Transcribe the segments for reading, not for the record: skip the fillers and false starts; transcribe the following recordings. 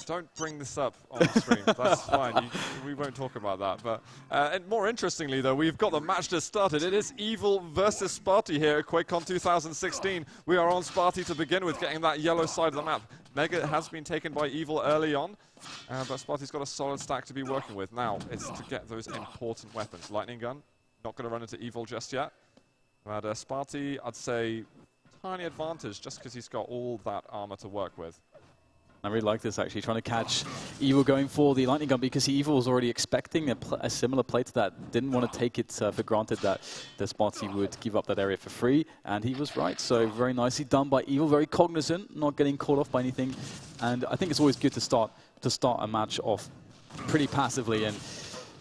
Don't bring this up on stream. That's fine. We won't talk about that. But and more interestingly, though, we've got the match just started. It is Evil versus Spartie here at QuakeCon 2016. We are on Spartie to begin with, getting that yellow side of the map. Mega has been taken by Evil early on, but Spartie's got a solid stack to be working with. Now, it's to get those important weapons. Lightning Gun, not going to run into Evil just yet. But Spartie, I'd say, tiny advantage just because he's got all that armor to work with. I really like this, actually, trying to catch Evil going for the Lightning Gun, because Evil was already expecting a similar play to that. Didn't want to take it for granted that the Spartie would give up that area for free, and he was right. So very nicely done by Evil, very cognizant, not getting caught off by anything. And I think it's always good to start a match off pretty passively. And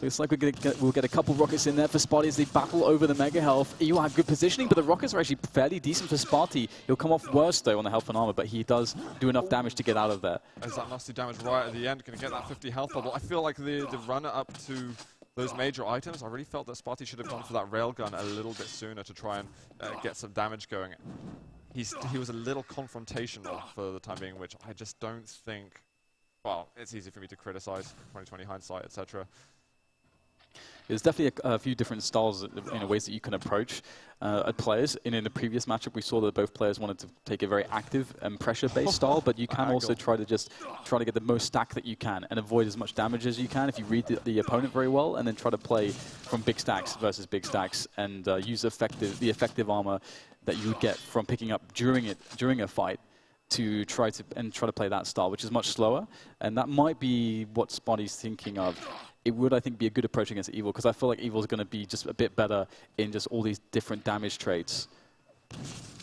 looks like we'll get a couple rockets in there for Spartie as they battle over the mega health. Evil have good positioning, but the rockets are actually fairly decent for Spartie. He'll come off worse, though, on the health and armor, but he does do enough damage to get out of there. Is that nasty damage right at the end? Going to get that 50 health bubble. I feel like the runner up to those major items, I really felt that Spartie should have gone for that railgun a little bit sooner to try and get some damage going. He was a little confrontational for the time being, which I just don't think... Well, it's easy for me to criticize 2020 hindsight, etc. There's definitely a few different styles, ways that you can approach players. In the previous matchup, we saw that both players wanted to take a very active and pressure-based style, but you can also try to get the most stack that you can and avoid as much damage as you can if you read the opponent very well, and then try to play from big stacks versus big stacks and use the effective armor that you would get from picking up during a fight to try to play that style, which is much slower, and that might be what Spartie's thinking of. It would, I think, be a good approach against Evil, because I feel like Evil's going to be just a bit better in just all these different damage traits.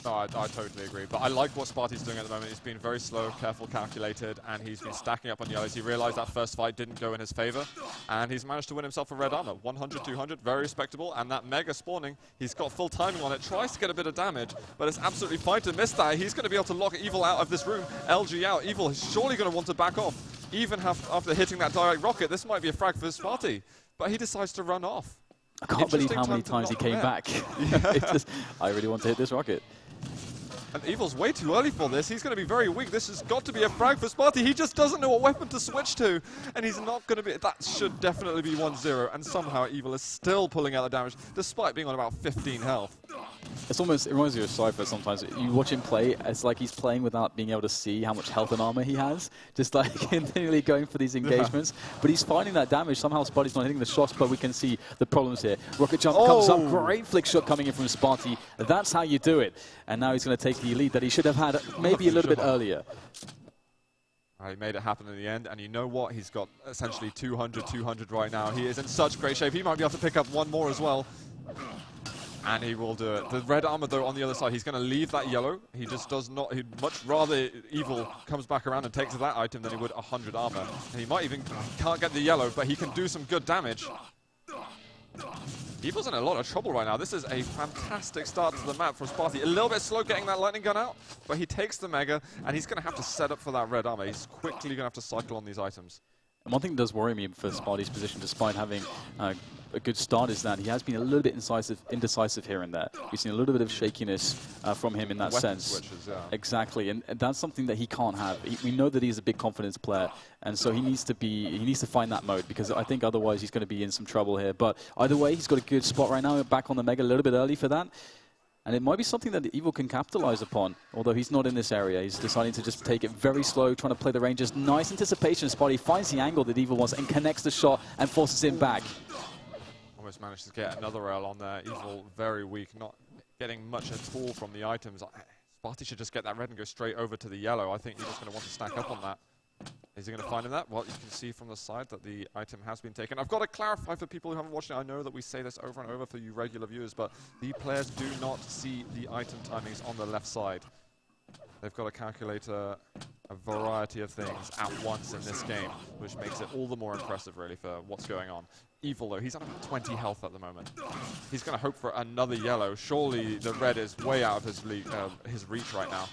No, I totally agree. But I like what Spartie's doing at the moment. He's been very slow, careful, calculated, and he's been stacking up on yellows. He realized that first fight didn't go in his favor, and he's managed to win himself a red armor. 100, 200, very respectable. And that mega spawning, he's got full timing on it, tries to get a bit of damage, but it's absolutely fine to miss that. He's going to be able to lock Evil out of this room. LG out. Evil is surely going to want to back off. Even after hitting that direct rocket, this might be a frag for Spartie, but he decides to run off. I can't believe how many times he came back. Yeah. I really want to hit this rocket. And Evil's way too early for this. He's going to be very weak. This has got to be a frag for Spartie. He just doesn't know what weapon to switch to. And he's not going to be... That should definitely be 1-0. And somehow Evil is still pulling out the damage, despite being on about 15 health. It reminds you of Cypher sometimes. You watch him play, it's like he's playing without being able to see how much health and armor he has. Just like continually going for these engagements. Yeah. But he's finding that damage. Somehow Spartie's not hitting the shots, but we can see the problems here. Rocket jump comes up. Great flick shot coming in from Spartie. That's how you do it. And now he's going to take the lead that he should have had maybe a little bit earlier. He made it happen in the end, and you know what? He's got essentially 200 right now. He is in such great shape. He might be able to pick up one more as well. And he will do it. The red armor, though, on the other side, he's going to leave that yellow. He just does not... He'd much rather Evil comes back around and takes that item than he would 100 armor. And he might even... Can't get the yellow, but he can do some good damage. Evil's in a lot of trouble right now. This is a fantastic start to the map for Spartie. A little bit slow getting that lightning gun out, but he takes the mega, and he's going to have to set up for that red armor. He's quickly going to have to cycle on these items. And one thing that does worry me for Spartie's position, despite having a good start, is that he has been a little bit indecisive here and there. We've seen a little bit of shakiness from him in that sense. Switches, yeah. Exactly, and that's something that he can't have. We know that he's a big confidence player, and so he needs to find that mode, because I think otherwise he's going to be in some trouble here. But either way, he's got a good spot right now, back on the mega a little bit early for that. And it might be something that Evil can capitalize upon, although he's not in this area. He's deciding to just take it very slow, trying to play the ranges. Nice anticipation. Spartie finds the angle that Evil wants and connects the shot and forces him back. Almost managed to get another rail on there. Evil very weak, not getting much at all from the items. Spartie should just get that red and go straight over to the yellow. I think Evil's going to want to stack up on that. Is he going to find him that? Well, you can see from the side that the item has been taken. I've got to clarify for people who haven't watched it. I know that we say this over and over for you regular viewers, but the players do not see the item timings on the left side. They've got to calculate a variety of things at once in this game, which makes it all the more impressive, really, for what's going on. Evil, though, he's on about 20 health at the moment. He's going to hope for another yellow. Surely the red is way out of his reach right now.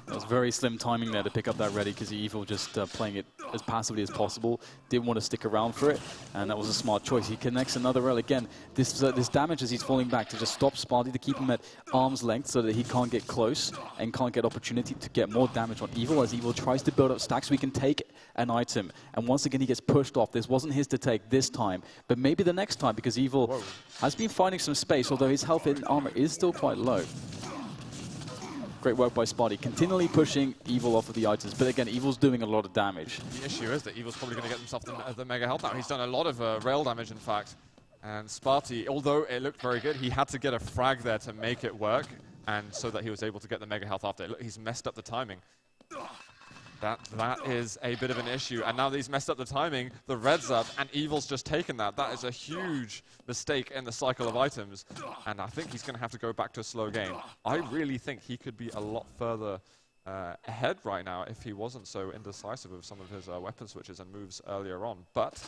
That was very slim timing there to pick up that ready, because Evil just playing it as passively as possible. Didn't want to stick around for it, and that was a smart choice. He connects another rail again. This damage as he's falling back to just stop Spartie, to keep him at arm's length so that he can't get close and can't get opportunity to get more damage on Evil, as Evil tries to build up stacks so he can take an item. And once again, he gets pushed off. This wasn't his to take this time, but maybe the next time, because Evil has been finding some space, although his health and armor is still quite low. Great work by Spartie, continually pushing Evil off of the items. But again, Evil's doing a lot of damage. The issue is that Evil's probably going to get himself the mega health now. He's done a lot of rail damage, in fact. And Spartie, although it looked very good, he had to get a frag there to make it work, and so that he was able to get the mega health after. Look, he's messed up the timing. That is a bit of an issue. And now that he's messed up the timing, the red's up, and Evil's just taken that. That is a huge mistake in the cycle of items. And I think he's going to have to go back to a slow game. I really think he could be a lot further ahead right now if he wasn't so indecisive with some of his weapon switches and moves earlier on. But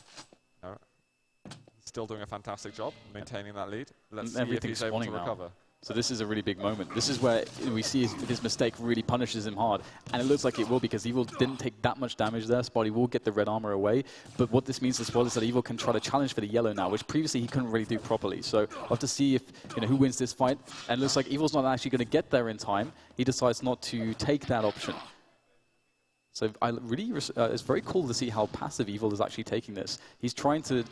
still doing a fantastic job maintaining that lead. Let's see if he's able to recover. So this is a really big moment. This is where we see his mistake really punishes him hard. And it looks like it will, because Evil didn't take that much damage there. Spartie will get the red armor away. But what this means as well is that Evil can try to challenge for the yellow now, which previously he couldn't really do properly. So we'll have to see if who wins this fight. And it looks like Evil's not actually going to get there in time. He decides not to take that option. So it's very cool to see how passive Evil is actually taking this. He's trying to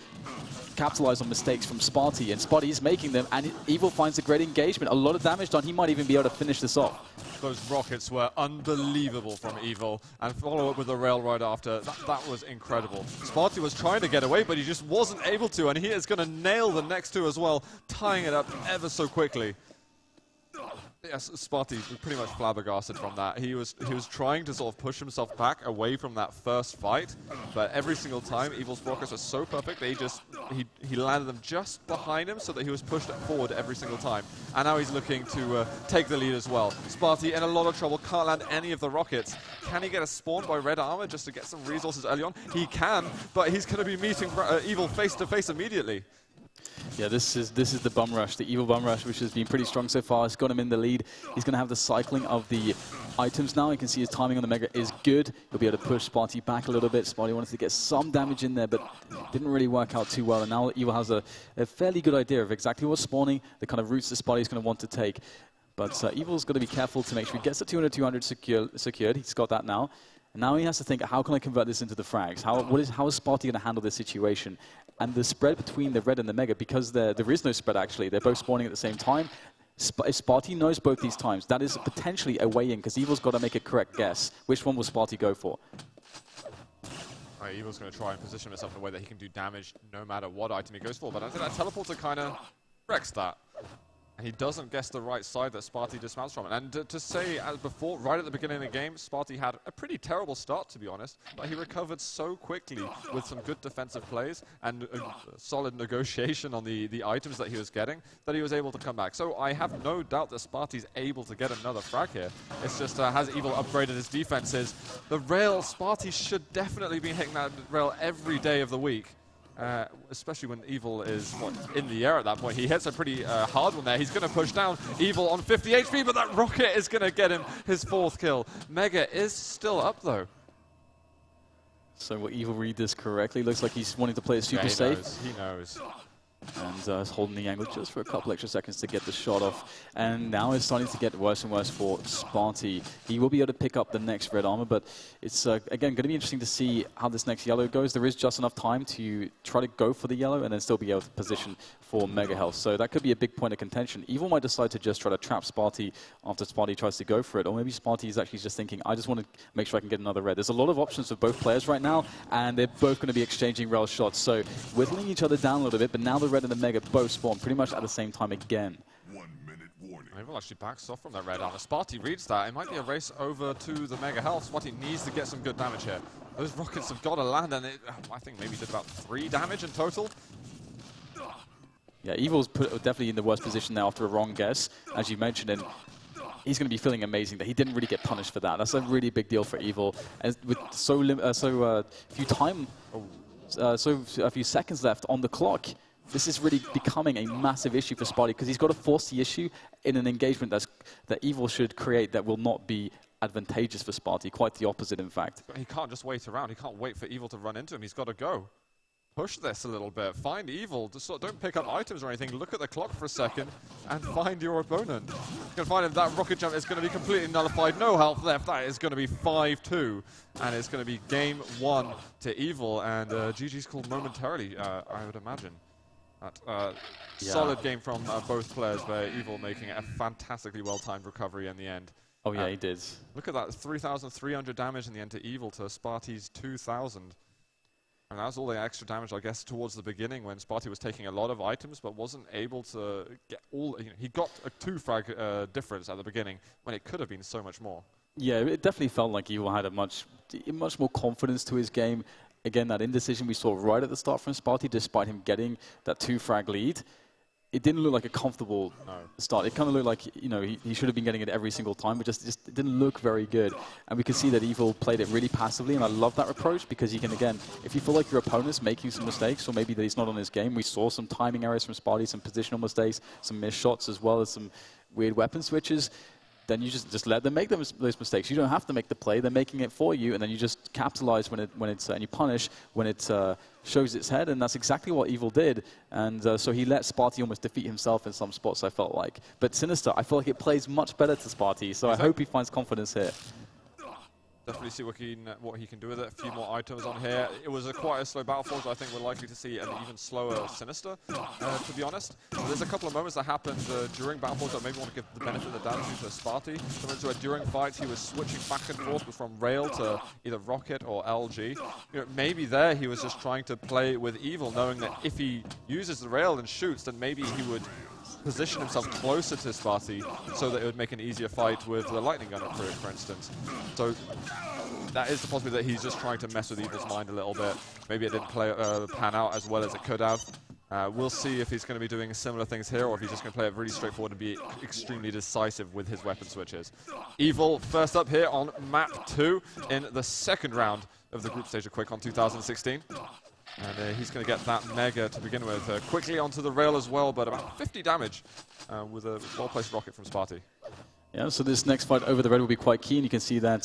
capitalize on mistakes from Spartie, and Spartie is making them, and Evil finds a great engagement. A lot of damage done. He might even be able to finish this off. Those rockets were unbelievable from Evil, and follow up with the rail right after. That was incredible. Spartie was trying to get away, but he just wasn't able to, and he is going to nail the next two as well, tying it up ever so quickly. Yes, Spartie pretty much flabbergasted from that. He was trying to sort of push himself back away from that first fight, but every single time Evil's rockets are so perfect that he landed them just behind him so that he was pushed forward every single time. And now he's looking to take the lead as well. Spartie in a lot of trouble, can't land any of the rockets. Can he get a spawn by red armor just to get some resources early on? He can, but he's going to be meeting Evil face to face immediately. Yeah, this is the bum rush, the Evil bum rush, which has been pretty strong so far. It's got him in the lead. He's going to have the cycling of the items now. You can see his timing on the mega is good. He'll be able to push Spartie back a little bit. Spartie wanted to get some damage in there, but didn't really work out too well. And now Evil has a fairly good idea of exactly what's spawning, the kind of routes that Spartie's going to want to take. But Evil's got to be careful to make sure he gets the 200-200 secured. He's got that now. And now he has to think, how can I convert this into the frags? How is Spartie going to handle this situation? And the spread between the red and the mega, because there is no spread actually, they're both spawning at the same time. If Spartie knows both these times, that is potentially a way in, because Evil's got to make a correct guess. Which one will Spartie go for? Right, Evil's going to try and position himself in a way that he can do damage no matter what item he goes for, but I think that teleporter kind of wrecks that. And he doesn't guess the right side that Spartie dismounts from. And to say, as before, right at the beginning of the game, Spartie had a pretty terrible start, to be honest, but he recovered so quickly with some good defensive plays and a solid negotiation on the items that he was getting, that he was able to come back. So I have no doubt that Spartie's able to get another frag here. It's just, has Evil upgraded his defenses? The rail, Spartie should definitely be hitting that rail every day of the week. Especially when Evil is in the air at that point. He hits a pretty hard one there. He's going to push down Evil on 50 HP, but that rocket is going to get him his 4th kill. Mega is still up, though. So will Evil read this correctly? Looks like he's wanting to play it super safe. He knows. And is holding the angle just for a couple extra seconds to get the shot off. And now it's starting to get worse and worse for Spartie. He will be able to pick up the next red armor, but it's, again, going to be interesting to see how this next yellow goes. There is just enough time to try to go for the yellow and then still be able to position for mega health. So that could be a big point of contention. Evil might decide to just try to trap Spartie after Spartie tries to go for it. Or maybe Spartie is actually just thinking, I just want to make sure I can get another red. There's a lot of options for both players right now, and they're both going to be exchanging rail shots. So whittling each other down a little bit, but now the red and the mega both spawn pretty much at the same time again. 1 minute warning. Evil actually backs off from that red armor. Spartie reads that. It might be a race over to the mega health. Spartie needs to get some good damage here. Those rockets have got to land, and I think maybe did about 3 damage in total. Yeah, Evil's definitely in the worst position now after a wrong guess, as you mentioned, and he's going to be feeling amazing that he didn't really get punished for that. That's a really big deal for Evil, and with a few seconds left on the clock. This is really becoming a massive issue for Spartie, because he's got to force the issue in an engagement that Evil should create that will not be advantageous for Spartie, quite the opposite, in fact. He can't just wait around. He can't wait for Evil to run into him. He's got to go. Push this a little bit. Find Evil. Just don't pick up items or anything. Look at the clock for a second and find your opponent. You can find him. That rocket jump is going to be completely nullified. No health left. That is going to be 5-2. And it's going to be game 1 to Evil. And GG's called momentarily, I would imagine. Solid game from both players, where Evil making a fantastically well-timed recovery in the end. Oh, yeah, he did. Look at that. 3,300 damage in the end to Evil to Spartie's 2,000. And that was all the extra damage, I guess, towards the beginning when Spartie was taking a lot of items but wasn't able to get all... he got a 2-frag difference at the beginning when it could have been so much more. Yeah, it definitely felt like Evil had a much more confidence to his game. Again, that indecision we saw right at the start from Spartie, despite him getting that 2-frag lead. It didn't look like a comfortable start. It kind of looked like, he should have been getting it every single time, but just it didn't look very good. And we could see that Evil played it really passively, and I love that approach because you can, again, if you feel like your opponent's making some mistakes, or maybe that he's not on his game, we saw some timing errors from Spartie, some positional mistakes, some missed shots, as well as some weird weapon switches. Then you just let them make those mistakes. You don't have to make the play; they're making it for you, and then you just capitalize when it's and you punish when it shows its head, and that's exactly what Evil did. And so he let Spartie almost defeat himself in some spots, I felt like. But Sinister, I feel like it plays much better to Spartie, so I hope he finds confidence here. Definitely see what he can do with it. A few more items on here. It was quite a slow Battleforged. I think we're likely to see an even slower Sinister, to be honest. But there's a couple of moments that happened during Battleforged that maybe want to give the benefit of the doubt to Spartie. Moments where during fights he was switching back and forth from rail to either rocket or LG. Maybe there he was just trying to play with Evil, knowing that if he uses the rail and shoots, then maybe he would position himself closer to Spartie so that it would make an easier fight with the lightning gun for instance. So that is the possibility that he's just trying to mess with Evil's mind a little bit. Maybe it didn't pan out as well as it could have. We'll see if he's going to be doing similar things here, or if he's just going to play it really straightforward and be extremely decisive with his weapon switches. Evil first up here on map 2 in the second round of the group stage of QuakeCon 2016. And he's going to get that Mega to begin with. Quickly onto the rail as well, but about 50 damage with a well-placed rocket from Spartie. Yeah, so this next fight over the red will be quite keen. You can see that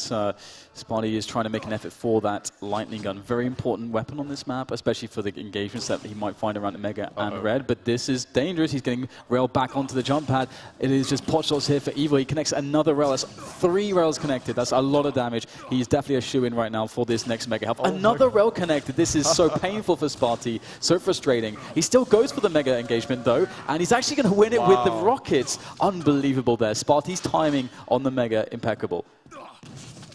Spartie is trying to make an effort for that lightning gun. Very important weapon on this map, especially for the engagements that he might find around the Mega and red. But this is dangerous. He's getting railed back onto the jump pad. It is just pot shots here for Evil. He connects another rail. That's 3 rails connected. That's a lot of damage. He's definitely a shoe-in right now for this next Mega health. Another rail connected. This is so painful for Spartie. So frustrating. He still goes for the Mega engagement, though, and he's actually going to win it with the rockets. Unbelievable there. Spartie's timing on the Mega impeccable.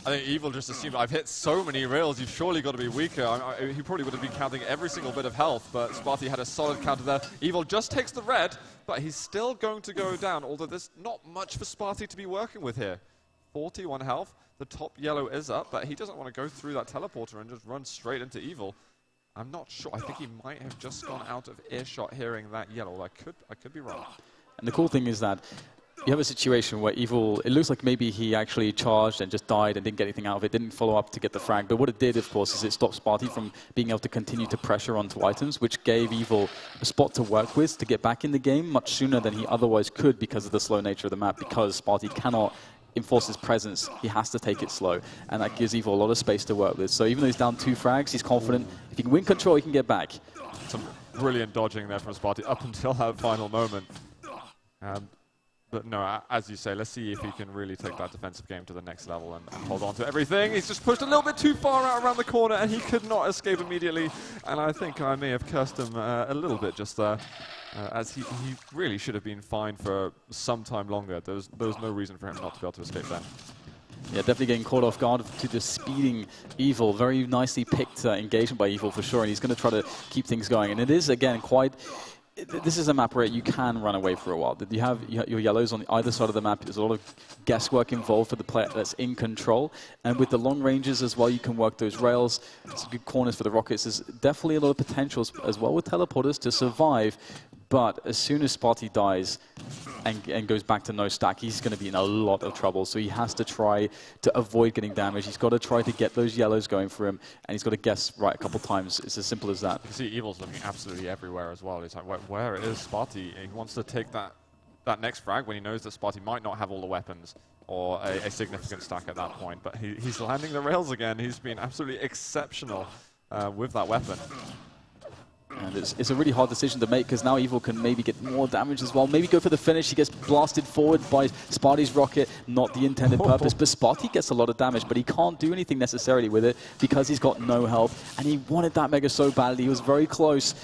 I think Evil just assumed, I've hit so many rails, you've surely got to be weaker. He probably would have been counting every single bit of health, but Spartie had a solid counter there. Evil just takes the red, but he's still going to go down, although there's not much for Spartie to be working with here. 41 health, the top yellow is up, but he doesn't want to go through that teleporter and just run straight into Evil. I'm not sure. I think he might have just gone out of earshot hearing that yellow. I could be wrong. And the cool thing is that you have a situation where Evil, it looks like maybe he actually charged and just died and didn't get anything out of it, didn't follow up to get the frag. But what it did, of course, is it stopped Spartie from being able to continue to pressure onto items, which gave Evil a spot to work with to get back in the game much sooner than he otherwise could because of the slow nature of the map, because Spartie cannot enforce his presence. He has to take it slow, and that gives Evil a lot of space to work with. So even though he's down 2 frags, he's confident. If he can win control, he can get back. Some brilliant dodging there from Spartie up until that final moment. But no, as you say, let's see if he can really take that defensive game to the next level and hold on to everything. He's just pushed a little bit too far out around the corner, and he could not escape immediately. And I think I may have cursed him a little bit just there, as he really should have been fine for some time longer. There was no reason for him not to be able to escape then. Yeah, definitely getting caught off guard to just speeding Evil. Very nicely picked engagement by Evil for sure, and he's going to try to keep things going. And it is, again, quite... This is a map where you can run away for a while. You have your yellows on either side of the map. There's a lot of guesswork involved for the player that's in control. And with the long ranges as well, you can work those rails. It's good corners for the rockets. There's definitely a lot of potentials as well with teleporters to survive. But as soon as Spartie dies and goes back to no stack, he's going to be in a lot of trouble. So he has to try to avoid getting damaged. He's got to try to get those yellows going for him, and he's got to guess right a couple times. It's as simple as that. You see Evil's looking absolutely everywhere as well. He's like, where is Spartie? He wants to take that that next frag when he knows that Spartie might not have all the weapons or a significant stack at that point. But he's landing the rails again. He's been absolutely exceptional with that weapon. And it's a really hard decision to make because now Evil can maybe get more damage as well. Maybe go for the finish. He gets blasted forward by Spartie's rocket, not the intended purpose. But Spartie gets a lot of damage, but he can't do anything necessarily with it because he's got no health. And he wanted that Mega so badly. He was very close,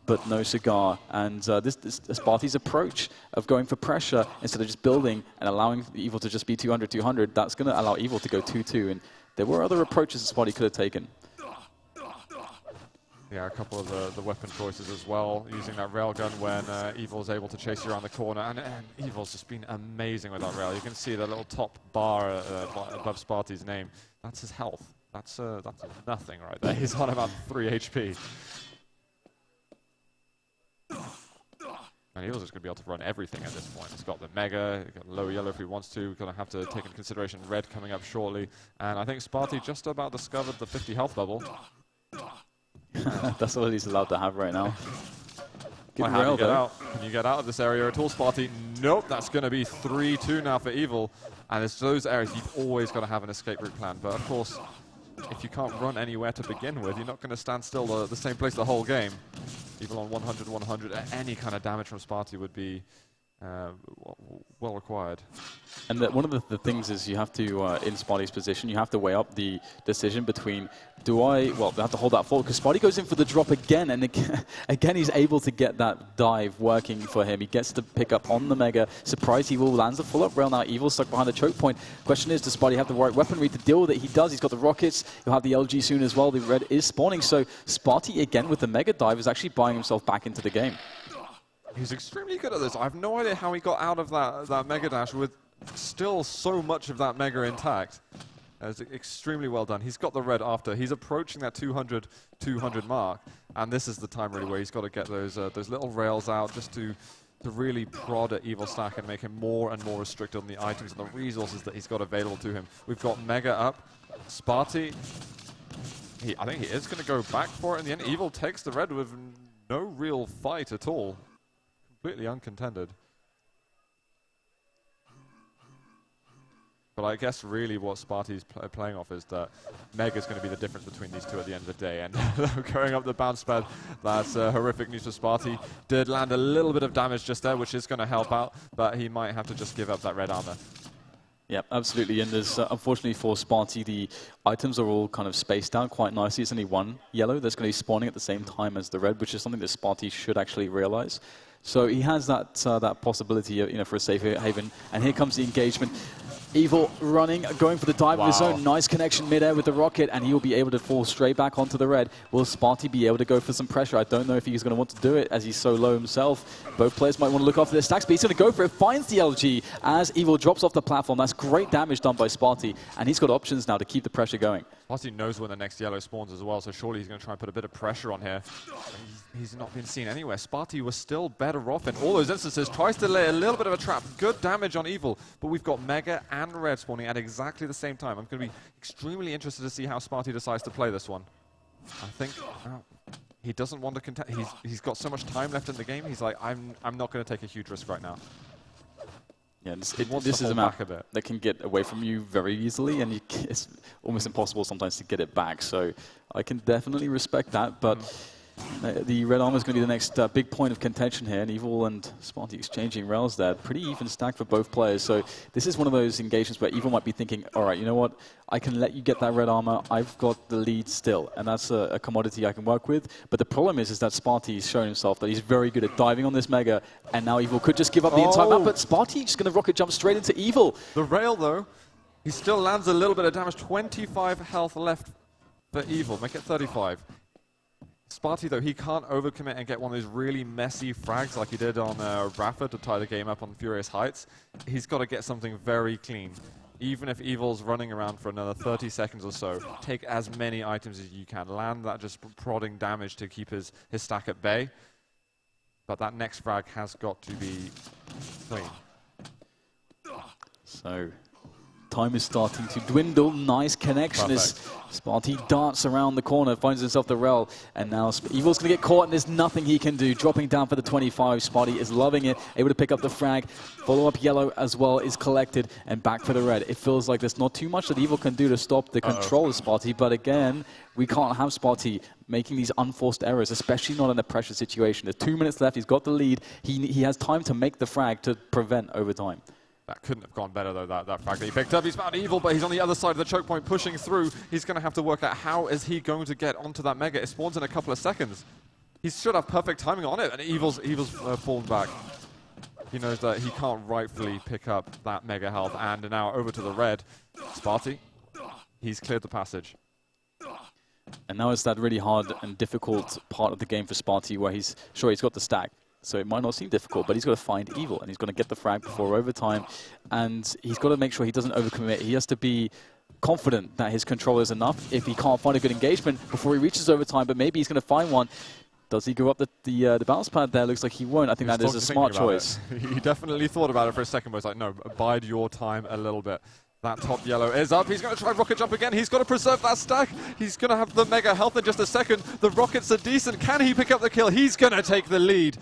but no cigar. And this Spartie's approach of going for pressure instead of just building and allowing Evil to just be 200-200, that's going to allow Evil to go 2-2. And there were other approaches that Spartie could have taken. Yeah, a couple of the weapon choices as well, using that railgun when Evil's able to chase you around the corner, and Evil's just been amazing with that rail. You can see the little top bar above Spartie's name. That's his health. That's nothing right there. He's on about 3 HP. And Evil's just going to be able to run everything at this point. He's got the Mega, he's got low yellow if he wants to. He's going to have to take into consideration red coming up shortly. And I think Spartie just about discovered the 50 health bubble. That's all he's allowed to have right now. Good rail, though. Can you get out of this area at all, Spartie? Nope, that's going to be 3-2 now for Evil. And it's those areas you've always got to have an escape route plan. But of course, if you can't run anywhere to begin with, you're not going to stand still the same place the whole game. Evil on 100-100, any kind of damage from Spartie would be well required. And one of the things is you have to, in Spartie's position, you have to weigh up the decision between, they have to hold that forward, because Spartie goes in for the drop again, and again he's able to get that dive working for him. He gets to pick up on the Mega. Surprise, Evil lands a full-up rail now. Evil stuck behind the choke point. Question is, does Spartie have the right weaponry to deal with it? He does. He's got the rockets. He'll have the LG soon as well. The red is spawning, so Spartie, again, with the Mega dive, is actually buying himself back into the game. He's extremely good at this. I have no idea how he got out of that Mega Dash with still so much of that Mega intact. It's extremely well done. He's got the red after. He's approaching that 200 mark, and this is the time really where he's got to get those little rails out just to really prod at Evil Stack and make him more and more restricted on the items and the resources that he's got available to him. We've got Mega up. Spartie, I think he is going to go back for it in the end. Evil takes the red with no real fight at all. Completely uncontended. But I guess really what Spartie's playing off is that Mega's going to be the difference between these two at the end of the day. And going up the bounce pad, that's horrific news for Spartie. Did land a little bit of damage just there, which is going to help out, but he might have to just give up that red armor. Yeah, absolutely. And there's, unfortunately for Spartie, the items are all kind of spaced out quite nicely. It's only one yellow that's going to be spawning at the same time as the red, which is something that Spartie should actually realize. So he has that possibility, for a safe haven. And here comes the engagement. Evil running, going for the dive of his own. Nice connection midair with the rocket, and he'll be able to fall straight back onto the red. Will Spartie be able to go for some pressure? I don't know if he's going to want to do it, as he's so low himself. Both players might want to look after their stacks, but he's going to go for it. Finds the LG as Evil drops off the platform. That's great damage done by Spartie, and he's got options now to keep the pressure going. Spartie knows when the next yellow spawns as well, so surely he's going to try and put a bit of pressure on here. He's not been seen anywhere. Spartie was still better off in all those instances. Tries to lay a little bit of a trap. Good damage on Evil, but we've got Mega and Red spawning at exactly the same time. I'm going to be extremely interested to see how Spartie decides to play this one. I think he doesn't want to contest. He's got so much time left in the game. He's like, I'm not going to take a huge risk right now. Yeah, this is a map that can get away from you very easily, and it's almost impossible sometimes to get it back. So I can definitely respect that, but the red armor is going to be the next big point of contention here, and Evil and Spartie exchanging rails there. Pretty even stack for both players. So this is one of those engagements where Evil might be thinking, all right, you know what? I can let you get that red armor. I've got the lead still, and that's a commodity I can work with. But the problem is that Spartie's shown himself that he's very good at diving on this Mega, and now Evil could just give up the entire map, but Spartie just going to rocket jump straight into Evil. The rail, though, he still lands a little bit of damage. 25 health left for Evil. Make it 35. Spartie, though, he can't overcommit and get one of those really messy frags like he did on Rafa to tie the game up on Furious Heights. He's got to get something very clean. Even if Evil's running around for another 30 seconds or so, take as many items as you can. Land that just prodding damage to keep his stack at bay. But that next frag has got to be clean. So Time is starting to dwindle. Nice connection as Spartie darts around the corner, finds himself the rel, and now Evil's going to get caught, and there's nothing he can do. Dropping down for the 25. Spartie is loving it, able to pick up the frag. Follow-up yellow as well is collected, and back for the red. It feels like there's not too much that Evil can do to stop the control of Spartie, but again, we can't have Spartie making these unforced errors, especially not in a pressure situation. There's 2 minutes left, he's got the lead. He has time to make the frag to prevent overtime. That couldn't have gone better, though, that frag that he picked up. He's found Evil, but he's on the other side of the choke point, pushing through. He's going to have to work out how is he going to get onto that Mega. It spawns in a couple of seconds. He should have perfect timing on it, and Evil's fallen back. He knows that he can't rightfully pick up that Mega health, and now over to the red. Spartie, he's cleared the passage. And now it's that really hard and difficult part of the game for Spartie where he's got the stack. So it might not seem difficult, but he's got to find Evil, and he's got to get the frag before overtime. And he's got to make sure he doesn't overcommit. He has to be confident that his control is enough if he can't find a good engagement before he reaches overtime, but maybe he's going to find one. Does he go up the bounce pad there? Looks like he won't. I think that is a smart choice. He definitely thought about it for a second, but it's like, no, bide your time a little bit. That top yellow is up. He's going to try rocket jump again. He's got to preserve that stack. He's going to have the Mega health in just a second. The rockets are decent. Can he pick up the kill? He's going to take the lead.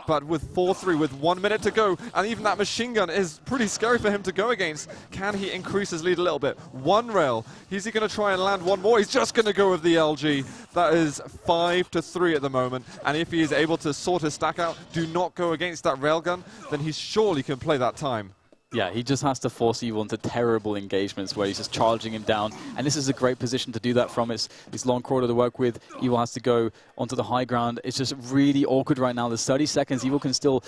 But with 4-3, with 1 minute to go, and even that machine gun is pretty scary for him to go against. Can he increase his lead a little bit? One rail. Is he going to try and land one more? He's just going to go with the LG. That is 5-3 at the moment. And if he is able to sort his stack out, do not go against that railgun, then he surely can play that time. Yeah, he just has to force Evil into terrible engagements where he's just charging him down. And this is a great position to do that from. It's long corridor to work with. Evil has to go onto the high ground. It's just really awkward right now. There's 30 seconds. Evil can still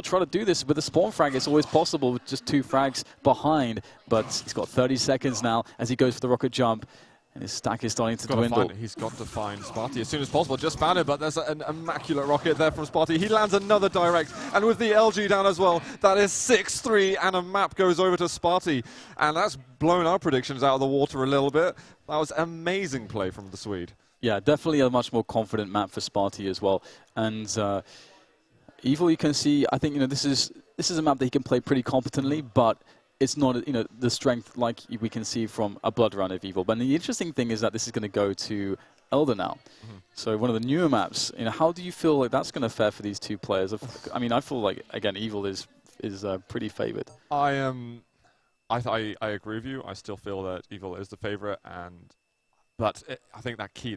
try to do this with a spawn frag. It's always possible with just 2 frags behind. But he's got 30 seconds now as he goes for the rocket jump. And his stack is starting to dwindle. He's got to find Spartie as soon as possible. Just found it, but there's an immaculate rocket there from Spartie. He lands another direct, and with the LG down as well, that is 6-3, and a map goes over to Spartie. And that's blown our predictions out of the water a little bit. That was amazing play from the Swede. Yeah, definitely a much more confident map for Spartie as well. And Evil, you can see, I think, this is a map that he can play pretty competently, but it's not, the strength like we can see from a Blood Run of Evil. But the interesting thing is that this is going to go to Elder now. So one of the newer maps. How do you feel like that's going to fare for these two players? I mean, I feel like, again, Evil is pretty favored. I agree with you. I still feel that Evil is the favorite, but I think that key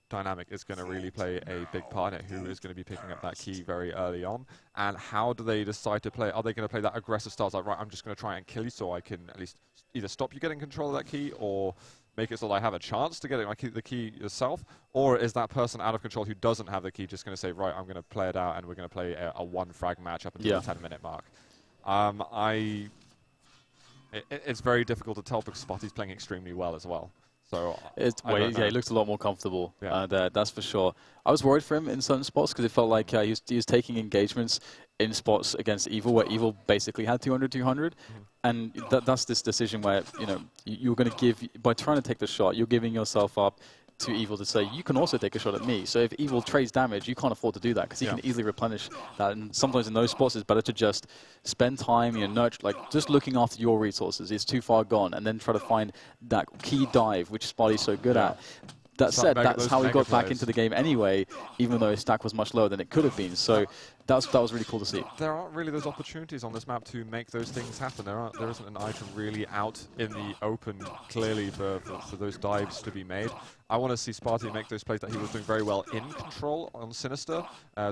dynamic is going to really play a big part in it. Who is going to be picking up that key very early on, and how do they decide to play? Are they going to play that aggressive style, like, right, I'm just going to try and kill you so I can at least either stop you getting control of that key or make it so that I have a chance to get the key yourself? Or is that person out of control who doesn't have the key just going to say, right, I'm going to play it out and we're going to play a one frag match up until the 10-minute mark? It's very difficult to tell because Spartie's playing extremely well as well. So he looks a lot more comfortable there, that's for sure. I was worried for him in certain spots because it felt like he was taking engagements in spots against Evil where Evil basically had 200-200. And that's this decision where, you're going to give, by trying to take the shot, you're giving yourself up to Evil to say, you can also take a shot at me. So if Evil trades damage, you can't afford to do that because he can easily replenish that. And sometimes in those spots, it's better to just spend time, nurture, just looking after your resources. It's too far gone, and then try to find that key dive, which Spartie's so good at. That said, that's how he got back into the game anyway, even though his stack was much lower than it could have been. So that was really cool to see. There aren't really those opportunities on this map to make those things happen. There isn't an item really out in the open, clearly, for those dives to be made. I want to see Spartie make those plays that he was doing very well in control on Sinister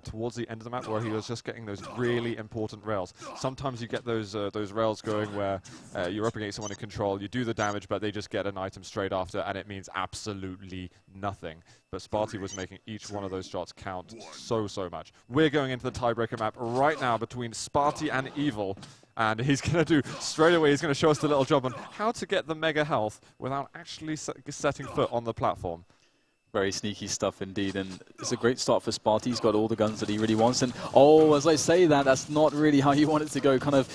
towards the end of the map, where he was just getting those really important rails. Sometimes you get those rails going where you're up against someone in control, you do the damage, but they just get an item straight after, and it means absolutely nothing. But Spartie was making each one of those shots count so much. We're going into the tiebreaker map right now between Spartie and Evil. And he's going to do, straight away, he's going to show us the little job on how to get the Mega health without actually setting foot on the platform. Very sneaky stuff indeed, and it's a great start for Spartie. He's got all the guns that he really wants, and as I say that's not really how you want it to go. Kind of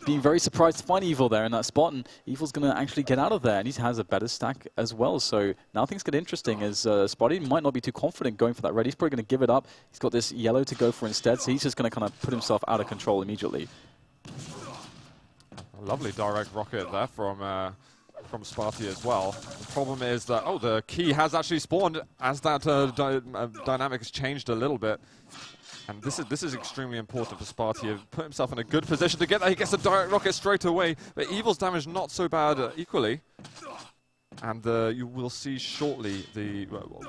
being very surprised to find Evil there in that spot, and Evil's going to actually get out of there, and he has a better stack as well. So now things get interesting as Spartie might not be too confident going for that red. He's probably going to give it up. He's got this yellow to go for instead, so he's just going to kind of put himself out of control immediately. A lovely direct rocket there from Spartie as well. The problem is that, oh, the key has actually spawned as that dynamic has changed a little bit. And this is extremely important for Spartie to put himself in a good position to get that. He gets a direct rocket straight away, but Evil's damage not so bad equally. And you will see shortly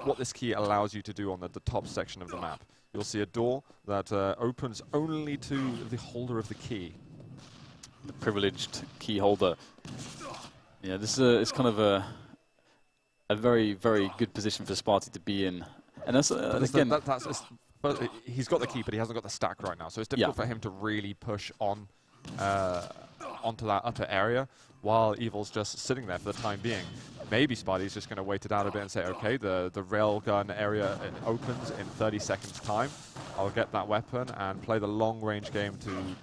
what this key allows you to do on the top section of the map. You'll see a door that opens only to the holder of the key. The privileged key holder. Yeah, this is kind of a very, very good position for Spartie to be in. And that's, again... But he's got the key, but he hasn't got the stack right now, so it's difficult for him to really push on onto that upper area while Evil's just sitting there for the time being. Maybe Spartie's just going to wait it out a bit and say, okay, the railgun area opens in 30 seconds time. I'll get that weapon and play the long-range game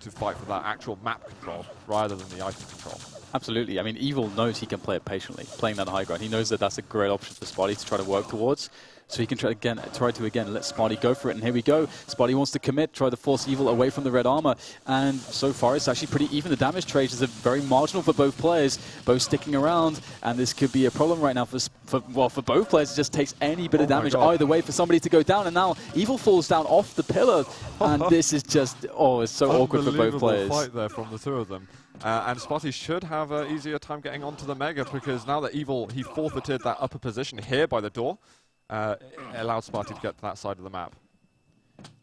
to fight for that actual map control rather than the item control. Absolutely. I mean, Evil knows he can play it patiently, playing that high ground. He knows that that's a great option for Spartie to try to work towards. So he can try to let Spartie go for it. And here we go. Spartie wants to commit, try to force Evil away from the red armor. And so far, it's actually pretty even. The damage trade is very marginal for both players, both sticking around. And this could be a problem right now for both players. It just takes any bit of damage either way for somebody to go down. And now Evil falls down off the pillar. And this is just, it's so awkward for both players. Fight there from the two of them. And Spartie should have an easier time getting onto the Mega because now that Evil, he forfeited that upper position here by the door. It allowed Spartie to get to that side of the map.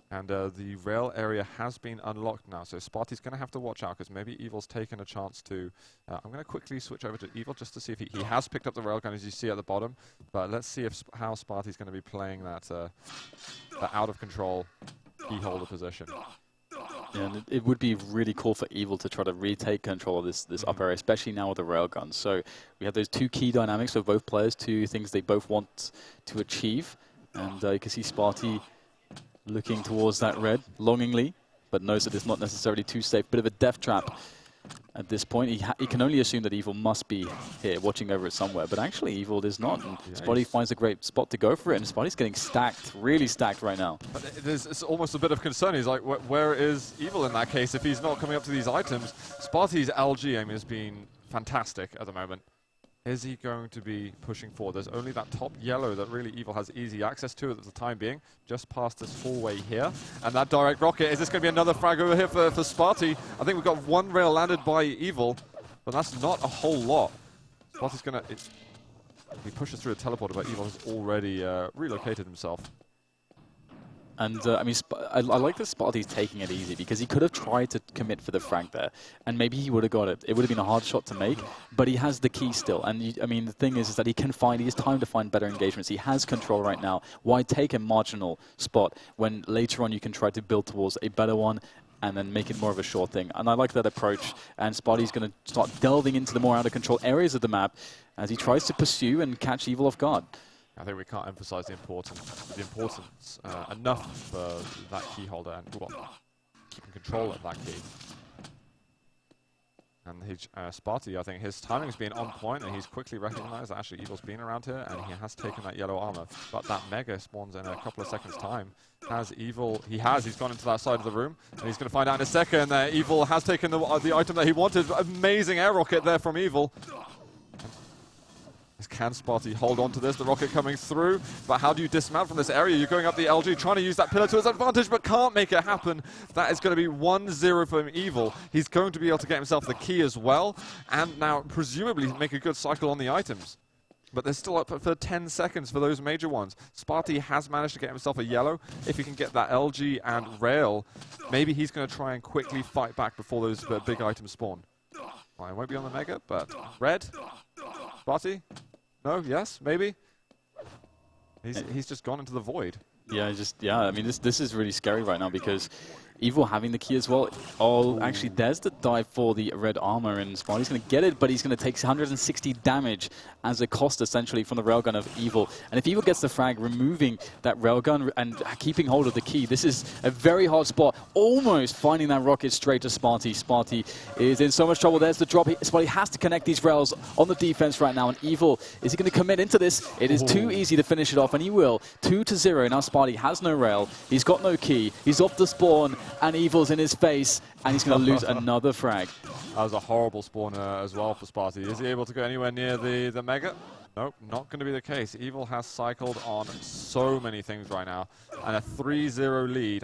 And the rail area has been unlocked now, so Spartie's going to have to watch out because maybe Evil's taken a chance to... I'm going to quickly switch over to Evil just to see if he has picked up the railgun, as you see at the bottom. But let's see how Spartie's going to be playing that out-of-control key holder position. Yeah, and it would be really cool for Evil to try to retake control of this upper area, especially now with the railgun. So we have those two key dynamics for both players, two things they both want to achieve. And you can see Spartie looking towards that red longingly, but knows that it's not necessarily too safe. Bit of a death trap at this point. He can only assume that Evil must be here, watching over it somewhere. But actually, Evil is not. And Spartie finds a great spot to go for it. And Spartie's getting stacked, really stacked right now. But it's almost a bit of concern. He's like, where is Evil in that case if he's not coming up to these items? Spartie's LG aim has been fantastic at the moment. Is he going to be pushing forward? There's only that top yellow that really Evil has easy access to at the time being, just past this hallway here. And that direct rocket, is this going to be another frag over here for Spartie? I think we've got one rail landed by Evil, but that's not a whole lot. Spartie's going to... He pushes through a teleporter, but Evil has already relocated himself. And I mean, I like that Spartie's taking it easy because he could have tried to commit for the frag there, and maybe he would have got it. It would have been a hard shot to make, but he has the key still. And I mean, the thing is that he has time to find better engagements. He has control right now. Why take a marginal spot when later on you can try to build towards a better one and then make it more of a sure thing? And I like that approach. And Spartie's going to start delving into the more out of control areas of the map as he tries to pursue and catch Evil off guard. I think we can't emphasize the importance enough for that key holder and keeping control of that key. And Spartie, I think his timing's been on point, and he's quickly recognized that actually Evil's been around here, and he has taken that yellow armor. But that Mega spawns in a couple of seconds' time. Has Evil? He's gone into that side of the room, and he's going to find out in a second that Evil has taken the item that he wanted. Amazing air rocket there from Evil. Can Spartie hold on to this? The rocket coming through, but how do you dismount from this area? You're going up the LG, trying to use that pillar to his advantage, but can't make it happen. That is going to be 1-0 for Evil. He's going to be able to get himself the key as well, and now presumably make a good cycle on the items. But they're still up for 10 seconds for those major ones. Spartie has managed to get himself a yellow. If he can get that LG and rail, maybe he's going to try and quickly fight back before those big items spawn. Well, it won't be on the Mega, but red? Spartie? No? Yes? Maybe? He's just gone into the void. Yeah, I mean, this is really scary right now because Evil having the key as well. Oh, actually, there's the dive for the red armor, and Spartie's going to get it, but he's going to take 160 damage as a cost, essentially, from the railgun of Evil. And if Evil gets the frag, removing that railgun and keeping hold of the key, this is a very hard spot. Almost finding that rocket straight to Spartie. Spartie is in so much trouble. There's the drop. Spartie has to connect these rails on the defense right now, and Evil, is he going to commit into this? It is too easy to finish it off, and he will. 2-0. Now Spartie has no rail. He's got no key. He's off the spawn. and Evil's in his face, and he's going to lose another frag. That was a horrible spawner as well for Spartie. Is he able to go anywhere near the Mega? Nope, not going to be the case. Evil has cycled on so many things right now. And a 3-0 lead.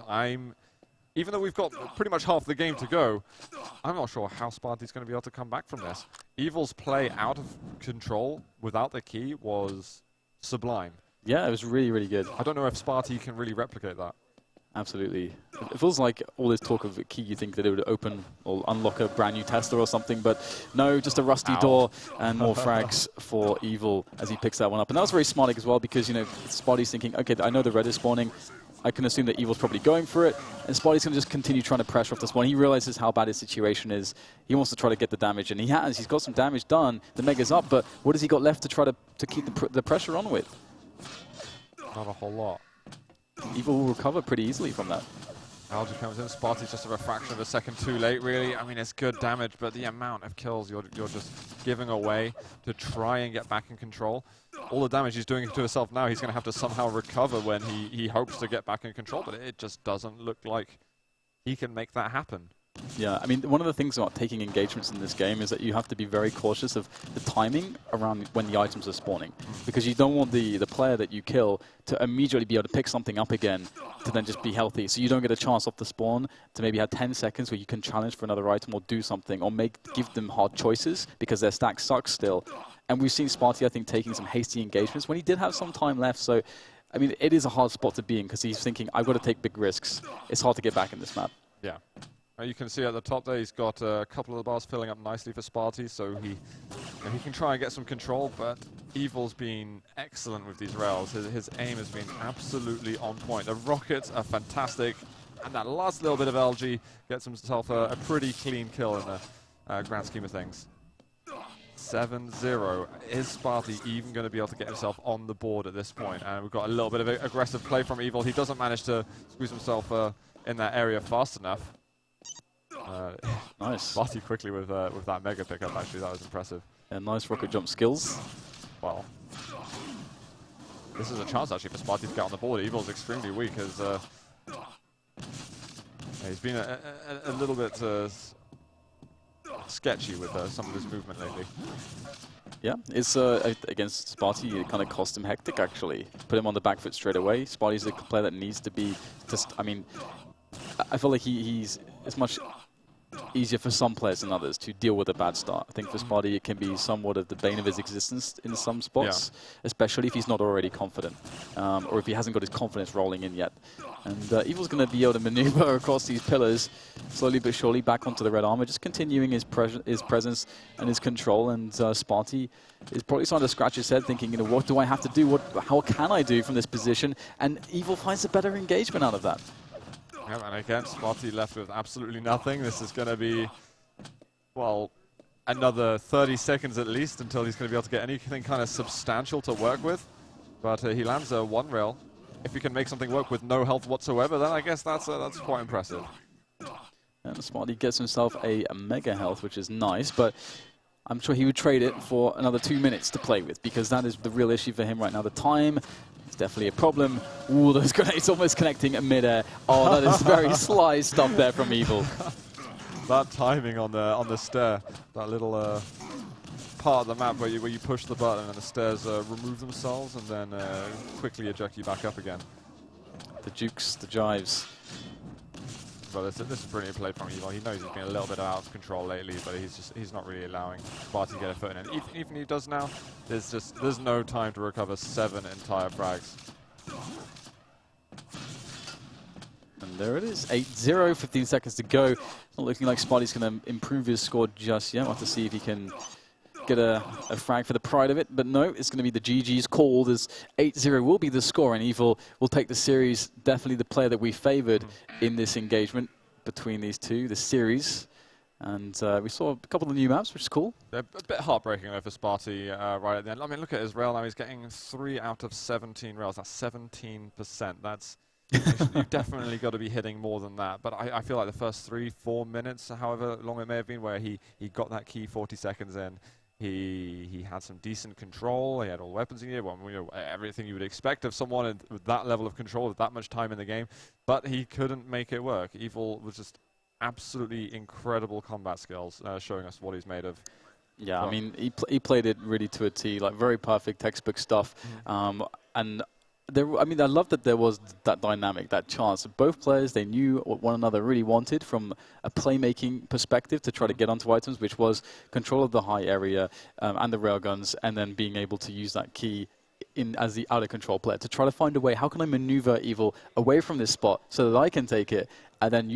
Even though we've got pretty much half the game to go, I'm not sure how Spartie's going to be able to come back from this. Evil's play out of control without the key was sublime. Yeah, it was really, really good. I don't know if Spartie can really replicate that. Absolutely. It feels like all this talk of a key, you think that it would open or unlock a brand new Tesla or something, but no, just a rusty door and more frags for Evil as he picks that one up. And that was very smart as well because, you know, Spartie's thinking, okay, I know the red is spawning. I can assume that Evil's probably going for it, and Spartie's going to just continue trying to pressure off the spawn. He realizes how bad his situation is. He wants to try to get the damage, and he has. He's got some damage done. The Mega's up, but what has he got left to try to keep the pressure on with? Not a whole lot. Evil will recover pretty easily from that. Algae comes in. Spartie's just a fraction of a second too late, really. I mean, it's good damage, but the amount of kills you're just giving away to try and get back in control. All the damage he's doing to himself now, he's going to have to somehow recover when he hopes to get back in control, but it just doesn't look like he can make that happen. Yeah, I mean, one of the things about taking engagements in this game is that you have to be very cautious of the timing around when the items are spawning. Because you don't want the player that you kill to immediately be able to pick something up again to then just be healthy. So you don't get a chance off the spawn to maybe have 10 seconds where you can challenge for another item or do something or give them hard choices because their stack sucks still. And we've seen Spartie, I think, taking some hasty engagements when he did have some time left. So, I mean, it is a hard spot to be in because he's thinking, I've got to take big risks. It's hard to get back in this map. Yeah. You can see at the top there, he's got a couple of the bars filling up nicely for Spartie, so he can try and get some control, but Evil's been excellent with these rails. His aim has been absolutely on point. The rockets are fantastic, and that last little bit of algae gets himself a pretty clean kill in the grand scheme of things. 7-0. Is Spartie even going to be able to get himself on the board at this point? And we've got a little bit of aggressive play from Evil. He doesn't manage to squeeze himself in that area fast enough. Nice. Spartie quickly with that mega pickup, actually. That was impressive. And nice rocket jump skills. Well, this is a chance, actually, for Spartie to get on the board. Evil's extremely weak. He's been a little bit sketchy with some of his movement lately. Yeah, it's against Spartie, it kind of cost him Hektik, actually. Put him on the back foot straight away. Spartie's the player that needs to be just, I mean, I feel like it's much easier for some players than others to deal with a bad start. I think for Spartie, it can be somewhat of the bane of his existence in some spots, especially if he's not already confident, or if he hasn't got his confidence rolling in yet. And Evil's going to be able to maneuver across these pillars, slowly but surely back onto the red armor, just continuing his presence and his control. And Spartie is probably starting to scratch his head, thinking, you know, what do I have to do? How can I do from this position? And Evil finds a better engagement out of that. Yeah, and again, Spartie left with absolutely nothing. This is going to be, well, another 30 seconds at least until he's going to be able to get anything kind of substantial to work with. But he lands a one rail. If he can make something work with no health whatsoever, then I guess that's quite impressive. And Spartie gets himself a mega health, which is nice, but I'm sure he would trade it for another 2 minutes to play with, because that is the real issue for him right now. The time is definitely a problem. Ooh, those grenades almost connecting in midair. Oh, that is very sly stuff there from Evil. That timing on the stair, that little part of the map where you push the button and the stairs remove themselves and then quickly eject you back up again. The jukes, the jives. Well, this is brilliant play from Evil. He knows he's been a little bit out of control lately, but he's not really allowing Spartie to get a foot in. And even if he does now, there's no time to recover 7 entire frags. And there it is, 8-0, 15 seconds to go. Not looking like Spartie's going to improve his score just yet. We'll have to see if he can get a frag for the pride of it. But no, it's going to be the GG's called, as 8-0 will be the score, and Evil will take the series. Definitely the player that we favored in this engagement between these two, the series. And we saw a couple of new maps, which is cool. A bit heartbreaking though for Spartie right at the end. I mean, look at his rail now. He's getting 3 out of 17 rails. That's 17%. That's you've definitely got to be hitting more than that. But I feel like the first 3-4 minutes, however long it may have been, where he got that key 40 seconds in, He had some decent control. He had all the weapons in here. Well, you know, everything you would expect of someone with that level of control, with that much time in the game. But he couldn't make it work. Evil was just absolutely incredible combat skills, showing us what he's made of. Yeah, I mean, he played it really to a T, like very perfect textbook stuff. And I mean, I love that there was that dynamic, that chance. Both players, they knew what one another really wanted from a playmaking perspective to try to get onto items, which was control of the high area and the railguns, and then being able to use that key as the out of control player to try to find a way, how can I maneuver Evil away from this spot so that I can take it and then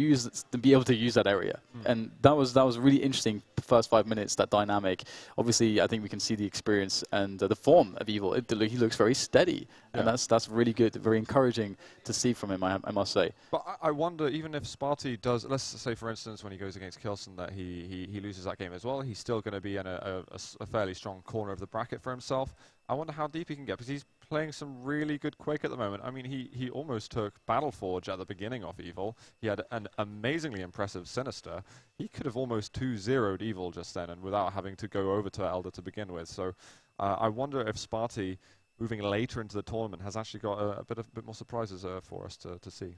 be able to use that area. And that was really interesting. First 5 minutes, that dynamic. Obviously, I think we can see the experience and the form of Evil. He looks very steady, and that's really good, very encouraging to see from him, I must say. But I wonder, even if Spartie does, let's say for instance, when he goes against Kilson, that he loses that game as well, he's still going to be in a fairly strong corner of the bracket for himself. I wonder how deep he can get, because he's playing some really good Quake at the moment. I mean, he almost took Battleforged at the beginning of Evil. He had an amazingly impressive Sinister. He could have almost 2-0'd Evil just then, and without having to go over to Elder to begin with. So I wonder if Spartie, moving later into the tournament, has actually got a bit more surprises for us to see.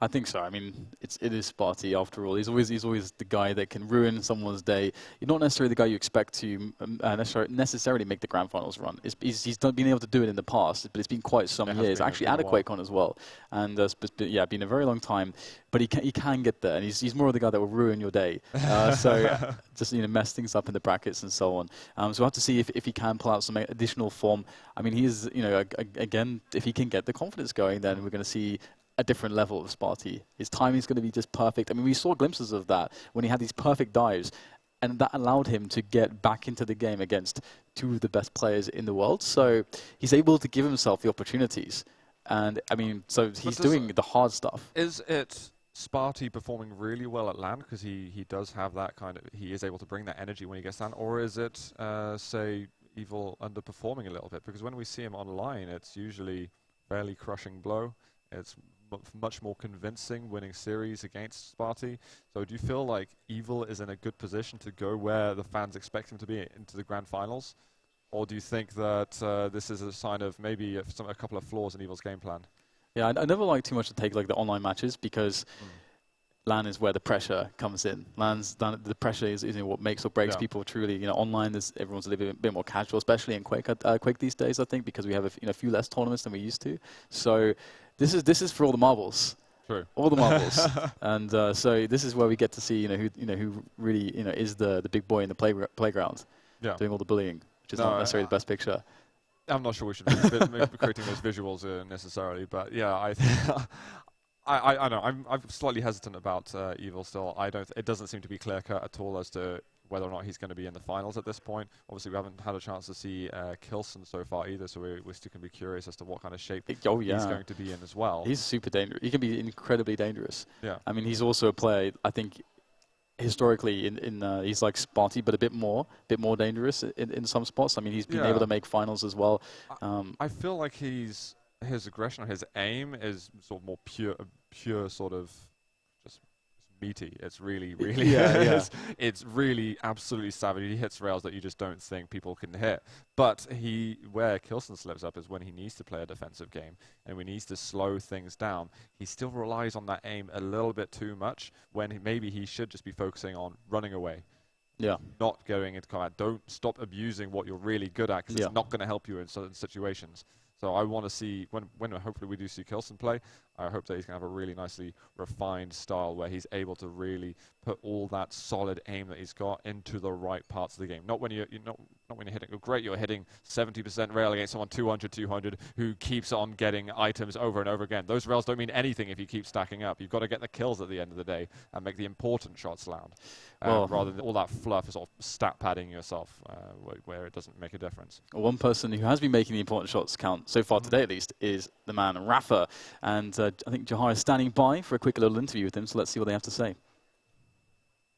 I think so. I mean, it is Spartie after all. He's always the guy that can ruin someone's day. You're not necessarily the guy you expect to necessarily make the grand finals run. He's been able to do it in the past, but it's been quite some years. Actually, at a QuakeCon as well, and yeah, been a very long time. But he can get there, and he's more of the guy that will ruin your day. So just mess things up in the brackets and so on. So we'll have to see if he can pull out some additional form. I mean, he's again, if he can get the confidence going, then we're going to see a different level of Spartie. His timing is going to be just perfect. I mean, we saw glimpses of that when he had these perfect dives, and that allowed him to get back into the game against two of the best players in the world. So he's able to give himself the opportunities. And, I mean, so he's doing the hard stuff. Is it Spartie performing really well at LAN because he does have that kind of, he is able to bring that energy when he gets LAN, or is it, say, Evil underperforming a little bit? Because when we see him online, it's usually fairly crushing blow. It's much more convincing winning series against Spartie. So do you feel like Evil is in a good position to go where the fans expect him to be, into the grand finals? Or do you think that this is a sign of maybe a couple of flaws in Evil's game plan? Yeah, I never like too much to take like the online matches, because LAN is where the pressure comes in. The pressure is what makes or breaks people truly. Online, everyone's a little bit more casual, especially in Quake these days, I think, because we have a few less tournaments than we used to. So this is for all the marbles. True. All the marbles. And so this is where we get to see who really is the big boy in the playground, doing all the bullying, which is not necessarily the best picture. I'm not sure we should be creating those visuals necessarily, but yeah, I know. I'm slightly hesitant about Evil still. It doesn't seem to be clear cut at all as to whether or not he's going to be in the finals at this point. Obviously, we haven't had a chance to see Kilson so far either, so we're still going to be curious as to what kind of shape he's going to be in as well. He's super dangerous. He can be incredibly dangerous. Yeah. I mean, he's also a player, I think, historically he's like Spartie, but a bit more dangerous in some spots. I mean, he's been able to make finals as well. I feel like his aggression, his aim is sort of more pure sort of just meaty. It's really it's really absolutely savage. He hits rails that you just don't think people can hit. But where Kilson slips up is when he needs to play a defensive game and when he needs to slow things down. He still relies on that aim a little bit too much when maybe he should just be focusing on running away. Yeah. Not going into combat. Don't stop abusing what you're really good at, because it's not going to help you in certain situations. So I want to see, when hopefully we do see Kilson play, I hope that he's going to have a really nicely refined style where he's able to really put all that solid aim that he's got into the right parts of the game. Not when you're hitting, great, you're hitting 70% rail against someone 200 who keeps on getting items over and over again. Those rails don't mean anything if you keep stacking up. You've got to get the kills at the end of the day and make the important shots land, rather than all that fluff of sort of stat padding yourself where it doesn't make a difference. One person who has been making the important shots count, so far today at least, is the man Rafa. And I think Jahar is standing by for a quick little interview with him, so let's see what they have to say.